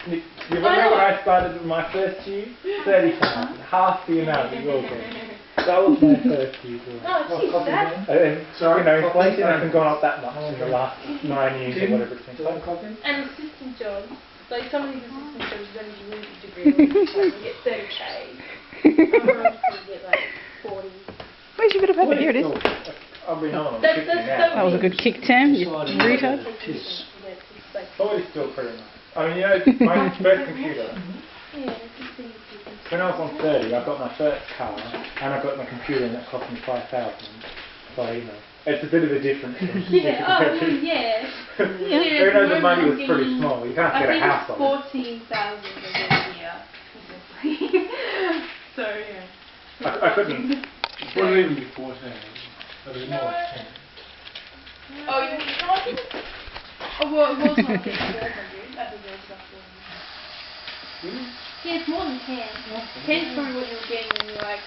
You remember when I started with my first tube? 30,000. Half the amount that you're getting. That was my first tube. Oh, geez, that. Sorry, inflation hasn't gone up that much in the last 9 years or whatever it's been. And assistant jobs. Like some of these assistant jobs, you don't even need a degree. You get 30k. You get like 40. Where's your bit of paper? Here it is. I'll be honest. That was a good kick, Tam. You retard. Probably still pretty nice. I mean, you know, my first computer. When I was on 30, I got my first car, and I got my computer, and that cost me 5,000. So, you know, it's a bit of a difference. Yeah, oh, yeah. Even though the money was pretty small, you can't get a house on it. I think 14,000 a year. So, yeah. I couldn't. It wouldn't even be 14. It was more like 10. Oh, you think it's Oh, well, it was not 400. That was very stuff. Yeah, it's more than 10. 10 is probably what you were getting when you were like...